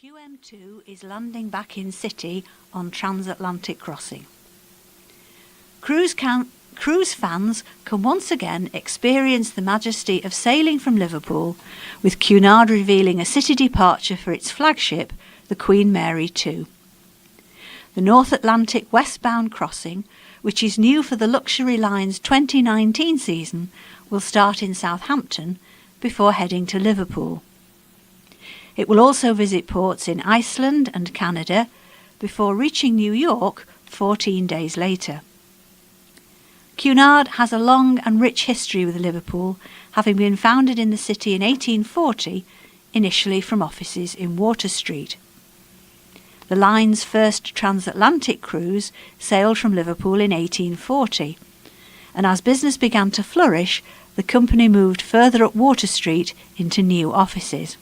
QM2 is landing back in city on transatlantic crossing. Cruise fans can once again experience the majesty of sailing from Liverpool, with Cunard revealing a city departure for its flagship, the Queen Mary 2. The North Atlantic westbound crossing, which is new for the Luxury Line's 2019 season, will start in Southampton before heading to Liverpool. It will also visit ports in Iceland and Canada before reaching New York 14 days later. Cunard has a long and rich history with Liverpool, having been founded in the city in 1840, initially from offices in Water Street. The line's first transatlantic cruise sailed from Liverpool in 1840, and as business began to flourish, the company moved further up Water Street into new offices.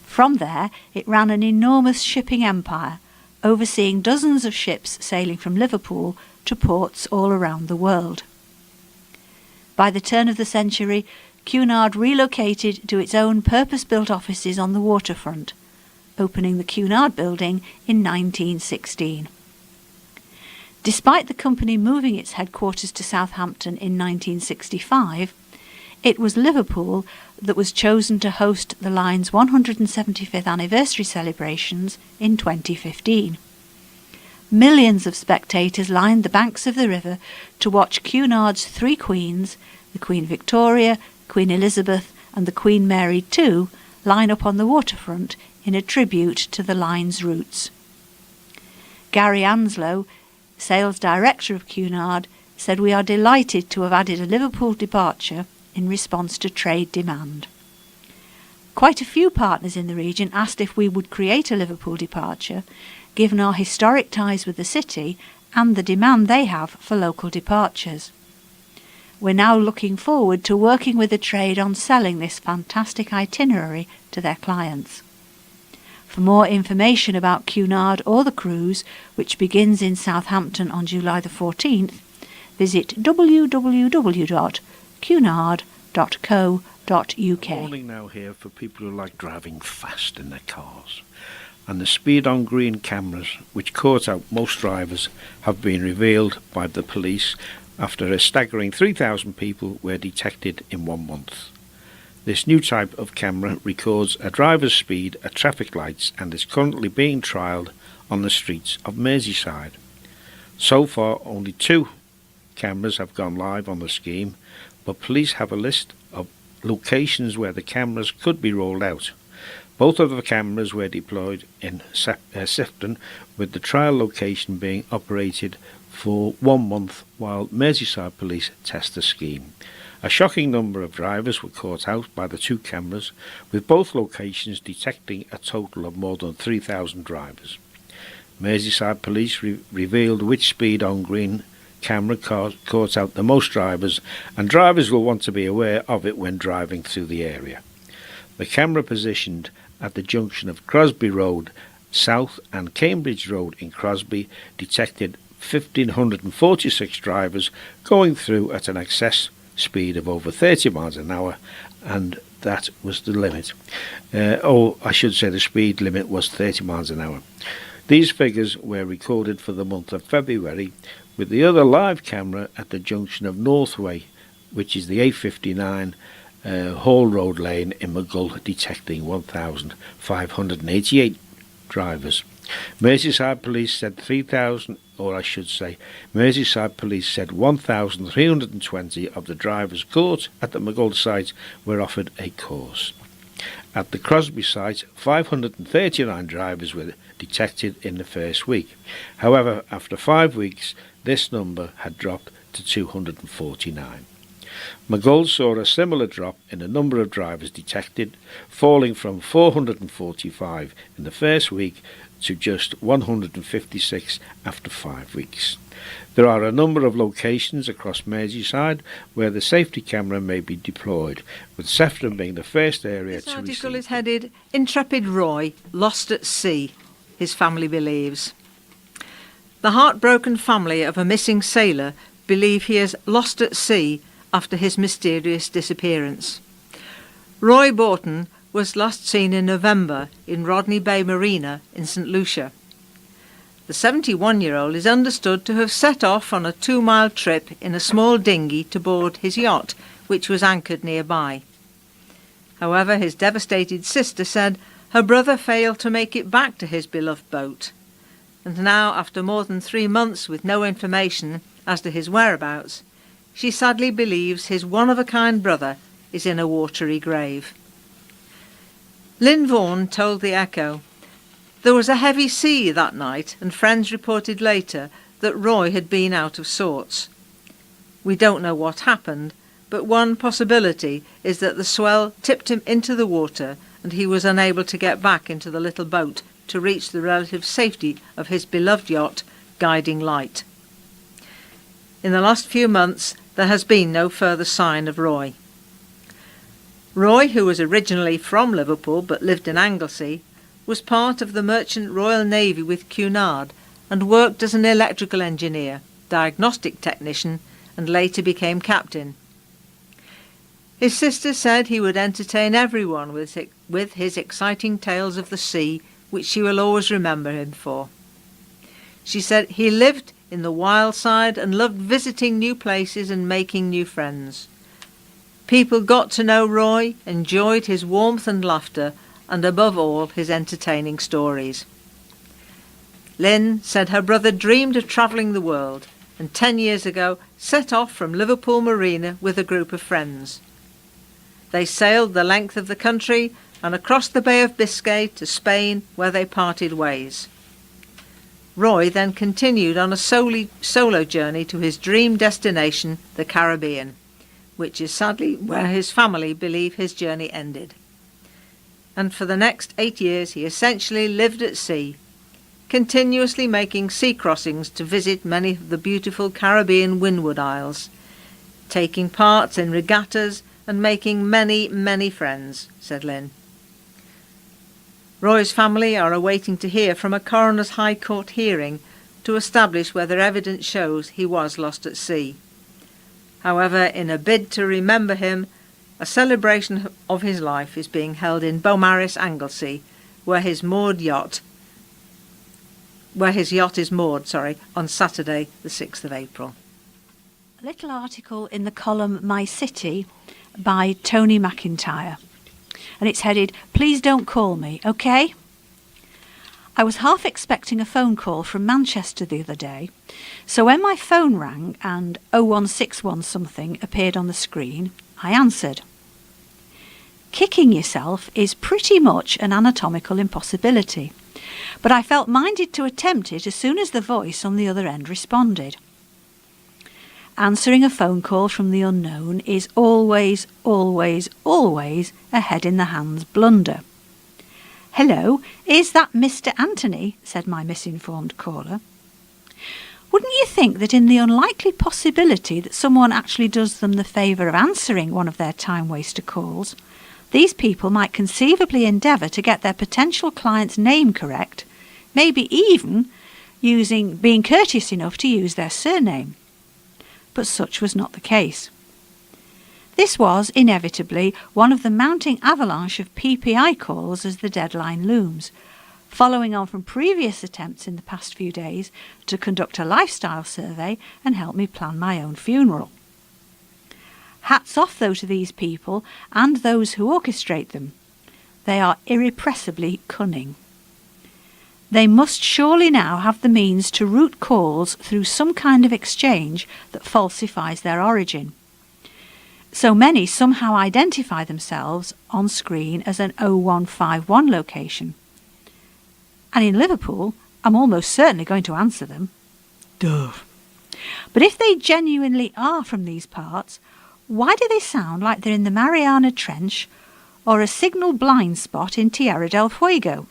From there, it ran an enormous shipping empire, overseeing dozens of ships sailing from Liverpool to ports all around the world. By the turn of the century, Cunard relocated to its own purpose-built offices on the waterfront, opening the Cunard building in 1916. Despite the company moving its headquarters to Southampton in 1965, it was Liverpool that was chosen to host the line's 175th anniversary celebrations in 2015. Millions of spectators lined the banks of the river to watch Cunard's three queens, the Queen Victoria, Queen Elizabeth and the Queen Mary 2, line up on the waterfront in a tribute to the line's roots. Gary Anslow, sales director of Cunard, said, "We are delighted to have added a Liverpool departure in response to trade demand." Quite a few partners in the region asked if we would create a Liverpool departure, given our historic ties with the city and the demand they have for local departures. We're now looking forward to working with the trade on selling this fantastic itinerary to their clients. For more information about Cunard or the cruise, which begins in Southampton on July the 14th, visit www.cunard.co.uk. Warning now here for people who like driving fast in their cars. And the speed on green cameras, which caught out most drivers, have been revealed by the police after a staggering 3,000 people were detected in 1 month. This new type of camera records a driver's speed at traffic lights and is currently being trialled on the streets of Merseyside. So far, only 2 cameras have gone live on the scheme, but police have a list of locations where the cameras could be rolled out. Both of the cameras were deployed in Sefton, with the trial location being operated for 1 month while Merseyside police test the scheme. A shocking number of drivers were caught out by the 2 cameras, with both locations detecting a total of more than 3,000 drivers. Merseyside police revealed which speed on green camera caught out the most drivers, and drivers will want to be aware of it when driving through the area. The camera positioned at the junction of Crosby Road South and Cambridge Road in Crosby detected 1,546 drivers going through at an excess speed of over 30 miles an hour, and that was the limit. The speed limit was 30 miles an hour. These figures were recorded for the month of February, with the other live camera at the junction of Northway, which is the A59 Hall Road lane in Maghull, detecting 1,588 drivers. Merseyside police said 1,320 of the drivers caught at the Maghull site were offered a course. At the Crosby site, 539 drivers were detected in the first week. However, after 5 weeks, this number had dropped to 249. Maghull saw a similar drop in the number of drivers detected, falling from 445 in the first week to just 156 after 5 weeks. There are a number of locations across Merseyside where the safety camera may be deployed, with Sefton being the first area to receive. This article is headed, "Intrepid Roy lost at sea, his family believes." The heartbroken family of a missing sailor believe he is lost at sea after his mysterious disappearance. Roy Borton was last seen in November in Rodney Bay Marina in St Lucia. The 71-year-old is understood to have set off on a 2-mile trip in a small dinghy to board his yacht, which was anchored nearby. However, his devastated sister said her brother failed to make it back to his beloved boat, and now, after more than 3 months with no information as to his whereabouts, she sadly believes his one-of-a-kind brother is in a watery grave. Lynn Vaughan told the Echo, "There was a heavy sea that night, and friends reported later that Roy had been out of sorts. We don't know what happened, but one possibility is that the swell tipped him into the water and he was unable to get back into the little boat to reach the relative safety of his beloved yacht, Guiding Light." In the last few months there has been no further sign of Roy. Roy, who was originally from Liverpool but lived in Anglesey, was part of the Merchant Royal Navy with Cunard and worked as an electrical engineer, diagnostic technician, and later became captain. His sister said he would entertain everyone with his exciting tales of the sea, which she will always remember him for. She said he lived in the wild side and loved visiting new places and making new friends. People got to know Roy, enjoyed his warmth and laughter, and above all his entertaining stories. Lynn said her brother dreamed of travelling the world, and 10 years ago set off from Liverpool Marina with a group of friends. They sailed the length of the country and across the Bay of Biscay to Spain, where they parted ways. Roy then continued on a solo journey to his dream destination, the Caribbean, which is sadly where his family believe his journey ended. And for the next 8 years he essentially lived at sea, continuously making sea crossings to visit many of the beautiful Caribbean Windward Isles, taking part in regattas and making many, many friends, said Lynn. Roy's family are awaiting to hear from a coroner's High Court hearing to establish whether evidence shows he was lost at sea. However, in a bid to remember him, a celebration of his life is being held in Beaumaris, Anglesey, where his yacht is moored, on Saturday the 6th of April. A little article in the column My City by Tony McIntyre, and it's headed, "Please don't call me, OK?" I was half expecting a phone call from Manchester the other day, so when my phone rang and 0161 something appeared on the screen, I answered. Kicking yourself is pretty much an anatomical impossibility, but I felt minded to attempt it as soon as the voice on the other end responded. Answering a phone call from the unknown is always, always, always a head-in-the-hands blunder. "Hello, is that Mr. Anthony?" said my misinformed caller. Wouldn't you think that in the unlikely possibility that someone actually does them the favour of answering one of their time-waster calls, these people might conceivably endeavour to get their potential client's name correct, maybe even being courteous enough to use their surname? But such was not the case. This was, inevitably, one of the mounting avalanche of PPI calls as the deadline looms, following on from previous attempts in the past few days to conduct a lifestyle survey and help me plan my own funeral. Hats off, though, to these people and those who orchestrate them. They are irrepressibly cunning. They must surely now have the means to route calls through some kind of exchange that falsifies their origin. So many somehow identify themselves on screen as an 0151 location. And in Liverpool, I'm almost certainly going to answer them. Duh. But if they genuinely are from these parts, why do they sound like they're in the Mariana Trench or a signal blind spot in Tierra del Fuego?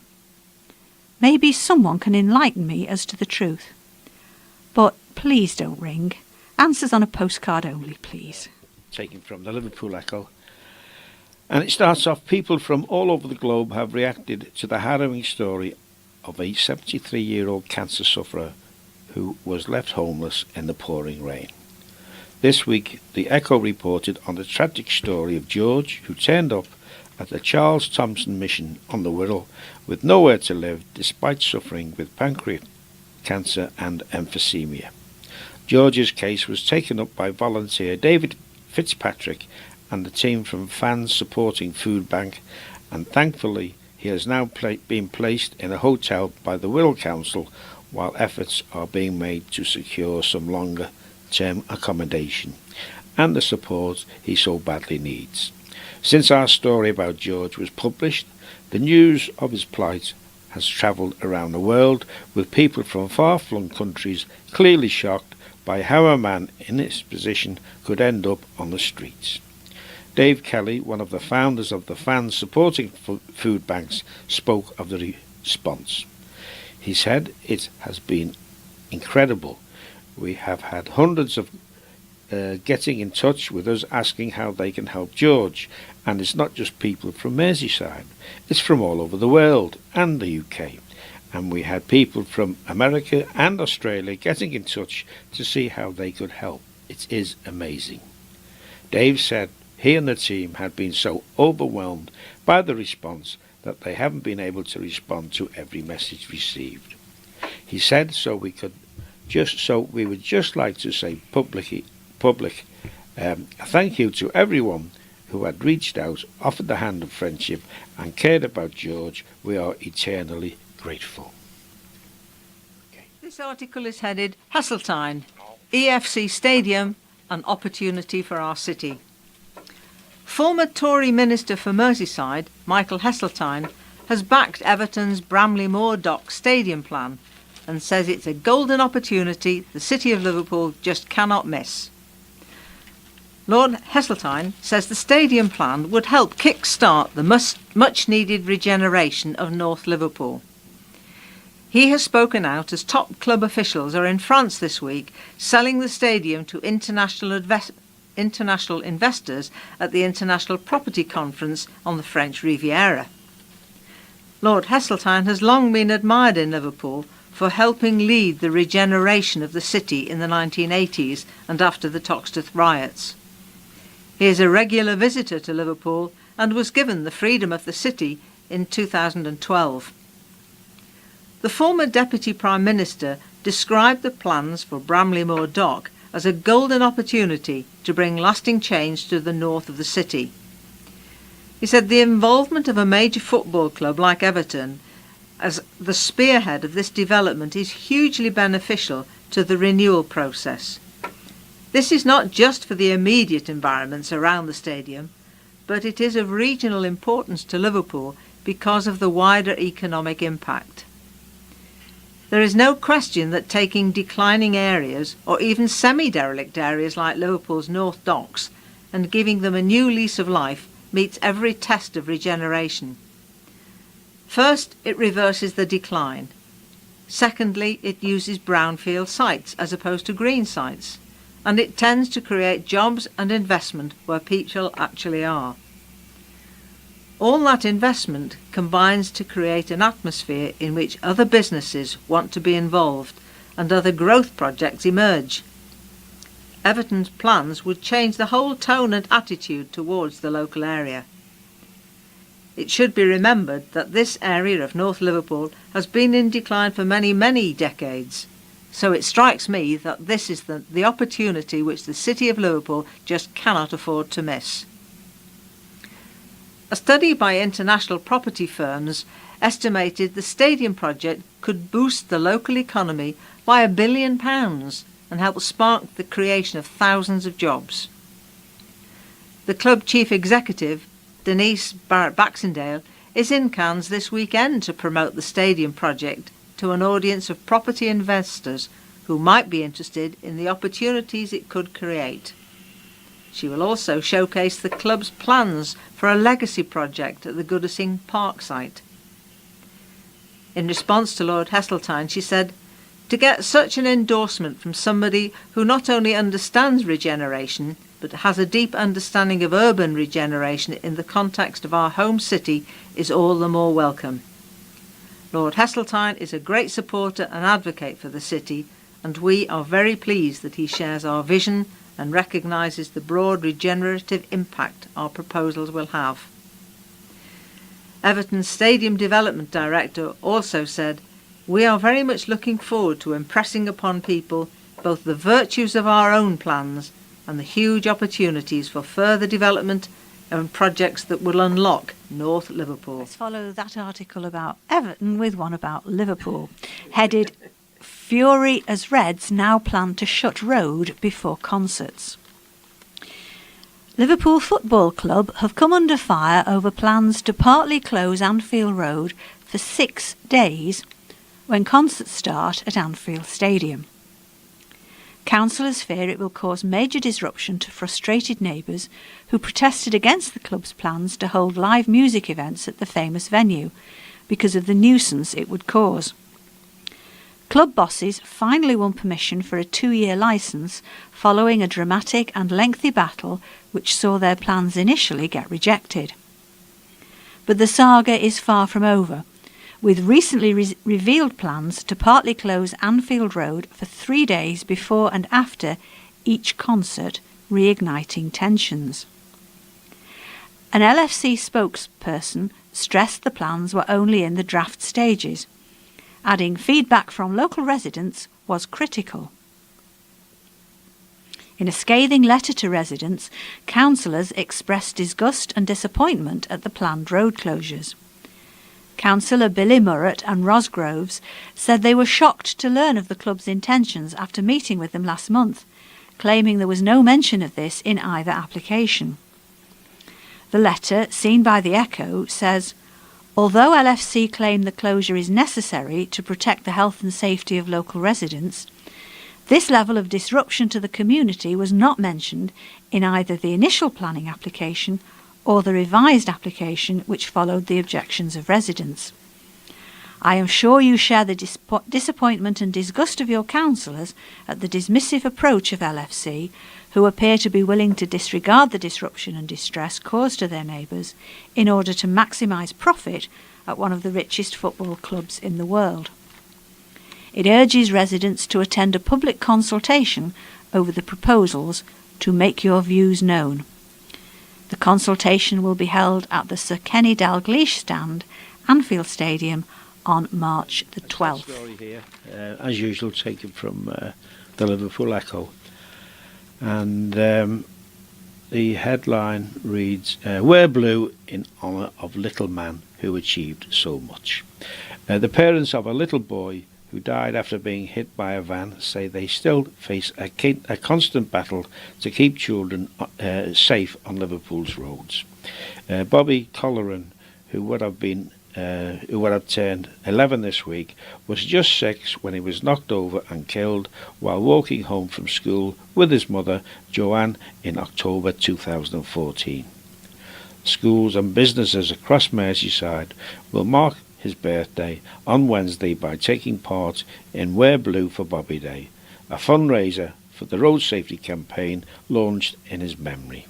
Maybe someone can enlighten me as to the truth. But please don't ring. Answers on a postcard only, please. Taken from the Liverpool Echo. And it starts off, people from all over the globe have reacted to the harrowing story of a 73-year-old cancer sufferer who was left homeless in the pouring rain. This week, the Echo reported on the tragic story of George, who turned up at the Charles Thompson Mission on the Wirral with nowhere to live despite suffering with pancreatic cancer and emphysema. George's case was taken up by volunteer David Fitzpatrick and the team from Fans Supporting Food Bank, and thankfully he has now been placed in a hotel by the Wirral Council while efforts are being made to secure some longer term accommodation and the support he so badly needs. Since our story about George was published, the news of his plight has travelled around the world, with people from far-flung countries clearly shocked by how a man in his position could end up on the streets. Dave Kelly, one of the founders of the Fans Supporting Food Banks, spoke of the response. He said, "It has been incredible. We have had hundreds of getting in touch with us asking how they can help George, and it's not just people from Merseyside, it's from all over the world and the UK, and we had people from America and Australia getting in touch to see how they could help. It is amazing." Dave said he and the team had been so overwhelmed by the response that they haven't been able to respond to every message received. He said, so we would just like to say public thank you to everyone who had reached out, offered the hand of friendship and cared about George. We are eternally grateful. This article is headed Heseltine, EFC Stadium, an opportunity for our city. Former Tory Minister for Merseyside, Michael Heseltine, has backed Everton's Bramley Moor Dock Stadium plan and says it's a golden opportunity the City of Liverpool just cannot miss. Lord Heseltine says the stadium plan would help kick-start the much-needed regeneration of North Liverpool. He has spoken out as top club officials are in France this week selling the stadium to international investors at the International Property Conference on the French Riviera. Lord Heseltine has long been admired in Liverpool for helping lead the regeneration of the city in the 1980s and after the Toxteth riots. He is a regular visitor to Liverpool and was given the freedom of the city in 2012. The former Deputy Prime Minister described the plans for Bramley Moor Dock as a golden opportunity to bring lasting change to the north of the city. He said the involvement of a major football club like Everton as the spearhead of this development is hugely beneficial to the renewal process. This is not just for the immediate environments around the stadium, but it is of regional importance to Liverpool because of the wider economic impact. There is no question that taking declining areas, or even semi-derelict areas like Liverpool's North Docks, and giving them a new lease of life meets every test of regeneration. First, it reverses the decline. Secondly, it uses brownfield sites as opposed to green sites, and it tends to create jobs and investment where people actually are. All that investment combines to create an atmosphere in which other businesses want to be involved and other growth projects emerge. Everton's plans would change the whole tone and attitude towards the local area. It should be remembered that this area of North Liverpool has been in decline for many, many decades. So it strikes me that this is the opportunity which the City of Liverpool just cannot afford to miss. A study by international property firms estimated the stadium project could boost the local economy by £1 billion and help spark the creation of thousands of jobs. The club chief executive, Denise Barrett-Baxendale, is in Cannes this weekend to promote the stadium project to an audience of property investors who might be interested in the opportunities it could create. She will also showcase the club's plans for a legacy project at the Goodissing Park site. In response to Lord Heseltine, she said, "To get such an endorsement from somebody who not only understands regeneration, but has a deep understanding of urban regeneration in the context of our home city is all the more welcome. Lord Heseltine is a great supporter and advocate for the city, and we are very pleased that he shares our vision and recognises the broad regenerative impact our proposals will have." Everton's Stadium Development Director also said, "We are very much looking forward to impressing upon people both the virtues of our own plans and the huge opportunities for further development and projects that will unlock North Liverpool." Let's follow that article about Everton with one about Liverpool, headed "Fury as Reds now plan to shut road before concerts." Liverpool Football Club have come under fire over plans to partly close Anfield Road for 6 days when concerts start at Anfield Stadium. Councillors fear it will cause major disruption to frustrated neighbours who protested against the club's plans to hold live music events at the famous venue because of the nuisance it would cause. Club bosses finally won permission for a 2-year licence following a dramatic and lengthy battle which saw their plans initially get rejected. But the saga is far from over, with recently revealed plans to partly close Anfield Road for 3 days before and after each concert, reigniting tensions. An LFC spokesperson stressed the plans were only in the draft stages, adding feedback from local residents was critical. In a scathing letter to residents, councillors expressed disgust and disappointment at the planned road closures. Councillor Billy Murrett and Rosgroves said they were shocked to learn of the club's intentions after meeting with them last month, claiming there was no mention of this in either application. The letter, seen by the Echo, says, "Although LFC claim the closure is necessary to protect the health and safety of local residents, this level of disruption to the community was not mentioned in either the initial planning application or the revised application which followed the objections of residents. I am sure you share the disappointment and disgust of your councillors at the dismissive approach of LFC, who appear to be willing to disregard the disruption and distress caused to their neighbours in order to maximise profit at one of the richest football clubs in the world. It urges residents to attend a public consultation over the proposals to make your views known. The consultation will be held at the Sir Kenny Dalgleish stand, Anfield Stadium, on March the 12th. Story here, as usual, taken from the Liverpool Echo. And the headline reads, "Wear blue in honour of little man who achieved so much." The parents of a little boy who died after being hit by a van say they still face a constant battle to keep children safe on Liverpool's roads. Bobby Colleran, who would have turned 11 this week, was just 6 when he was knocked over and killed while walking home from school with his mother, Joanne, in October 2014. Schools and businesses across Merseyside will mark his birthday on Wednesday by taking part in Wear Blue for Bobby Day, a fundraiser for the road safety campaign launched in his memory.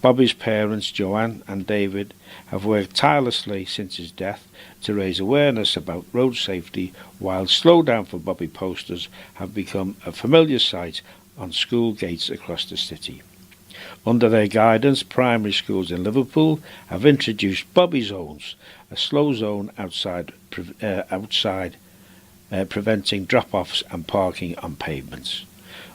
Bobby's parents, Joanne and David, have worked tirelessly since his death to raise awareness about road safety, while Slow Down for Bobby posters have become a familiar sight on school gates across the city. Under their guidance, primary schools in Liverpool have introduced Bobby Zones, a slow zone outside preventing drop-offs and parking on pavements.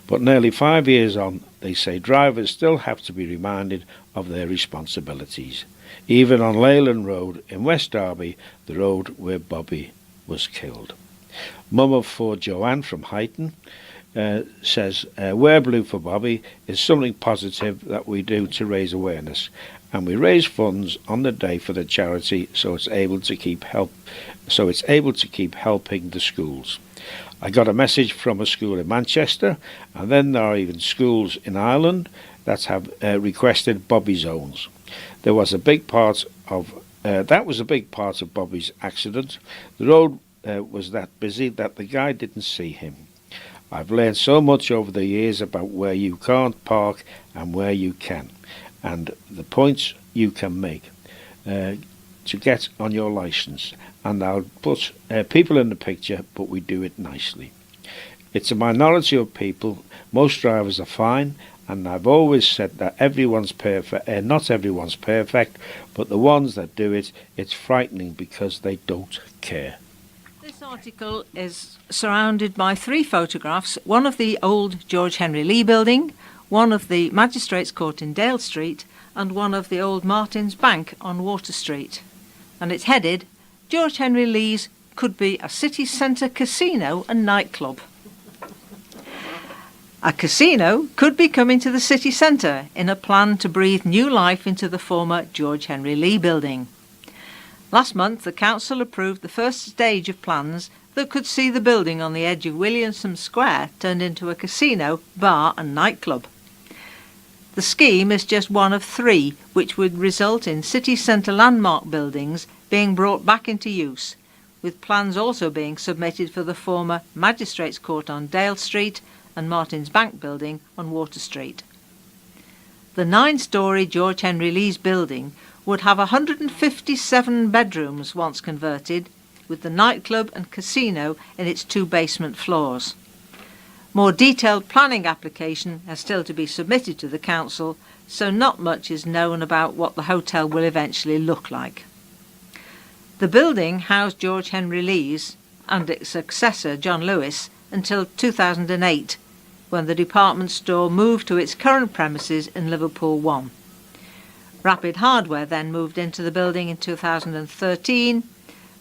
But nearly 5 years on, they say drivers still have to be reminded of their responsibilities. Even on Leyland Road in West Derby, the road where Bobby was killed. Mum of 4 Joanne from Huyton says, "Wear Blue for Bobby is something positive that we do to raise awareness, and we raise funds on the day for the charity so it's able to keep helping the schools. I got a message from a school in Manchester, and then there are even schools in Ireland that have requested Bobby Zones. That was a big part of Bobby's accident. The road was that busy that the guy didn't see him. I've learned so much over the years about where you can't park and where you can, and the points you can make to get on your licence, and I'll put people in the picture, but we do it nicely. It's a minority of people. Most drivers are fine, And I've always said that everyone's perfect, not everyone's perfect, but the ones that do it, it's frightening because they don't care. This article is surrounded by 3 photographs, one of the old George Henry Lee building, one of the Magistrates' Court in Dale Street, and one of the old Martin's Bank on Water Street. And it's headed, George Henry Lee's could be a city centre casino and nightclub. A casino could be coming to the city centre in a plan to breathe new life into the former George Henry Lee building. Last month, the council approved the first stage of plans that could see the building on the edge of Williamson Square turned into a casino, bar and nightclub. The scheme is just one of 3 which would result in city centre landmark buildings being brought back into use, with plans also being submitted for the former Magistrates' Court on Dale Street and Martin's Bank building on Water Street. The 9-storey George Henry Lee's building would have 157 bedrooms once converted, with the nightclub and casino in its 2 basement floors. More detailed planning application has still to be submitted to the council, so not much is known about what the hotel will eventually look like. The building housed George Henry Lee's and its successor John Lewis until 2008, when the department store moved to its current premises in Liverpool 1. Rapid Hardware then moved into the building in 2013,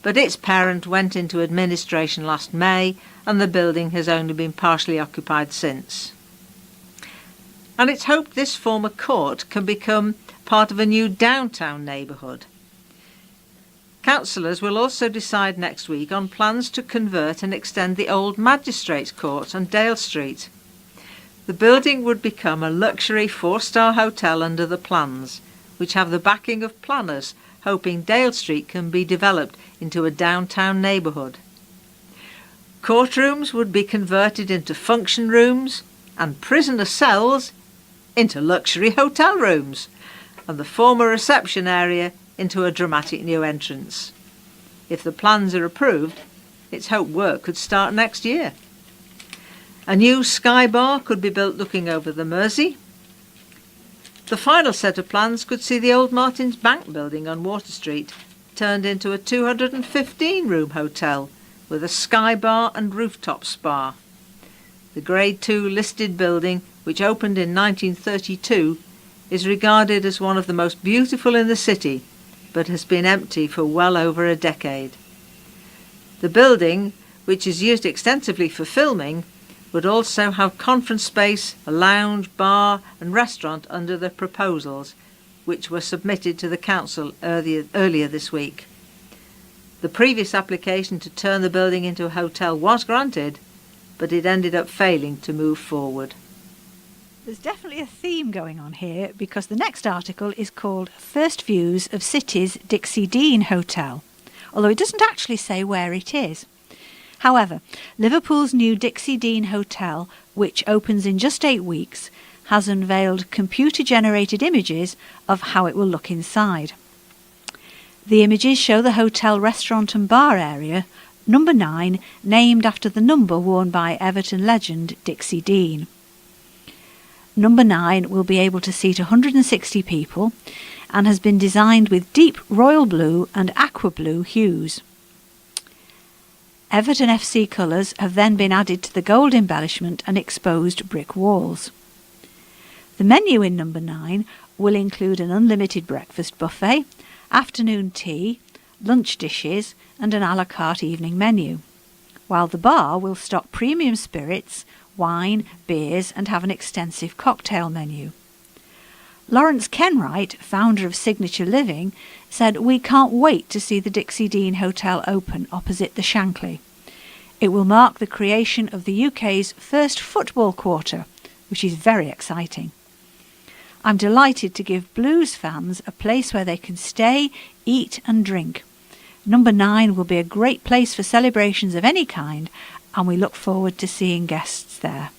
but its parent went into administration last May, and the building has only been partially occupied since. And it's hoped this former court can become part of a new downtown neighbourhood. Councillors will also decide next week on plans to convert and extend the old Magistrates' Court on Dale Street. The building would become a luxury 4-star hotel under the plans, which have the backing of planners hoping Dale Street can be developed into a downtown neighbourhood. Courtrooms would be converted into function rooms and prisoner cells into luxury hotel rooms, and the former reception area into a dramatic new entrance. If the plans are approved, it's hoped work could start next year. A new sky bar could be built looking over the Mersey. The final set of plans could see the old Martin's Bank building on Water Street turned into a 215-room hotel with a sky bar and rooftop spa. The Grade 2 listed building, which opened in 1932, is regarded as one of the most beautiful in the city, but has been empty for well over a decade. The building, which is used extensively for filming, would also have conference space, a lounge, bar and restaurant under the proposals, which were submitted to the council earlier this week. The previous application to turn the building into a hotel was granted, but it ended up failing to move forward. There's definitely a theme going on here, because the next article is called First Views of City's Dixie Dean Hotel, although it doesn't actually say where it is. However, Liverpool's new Dixie Dean Hotel, which opens in just 8 weeks, has unveiled computer-generated images of how it will look inside. The images show the hotel restaurant and bar area, number 9, named after the number worn by Everton legend Dixie Dean. Number 9 will be able to seat 160 people and has been designed with deep royal blue and aqua blue hues. Everton FC colours have then been added to the gold embellishment and exposed brick walls. The menu in number 9 will include an unlimited breakfast buffet, afternoon tea, lunch dishes and an à la carte evening menu, while the bar will stock premium spirits, wine, beers and have an extensive cocktail menu. Lawrence Kenwright, founder of Signature Living, said, "We can't wait to see the Dixie Dean Hotel open opposite the Shankly. It will mark the creation of the UK's first football quarter, which is very exciting. I'm delighted to give Blues fans a place where they can stay, eat and drink. Number 9 will be a great place for celebrations of any kind, and we look forward to seeing guests there."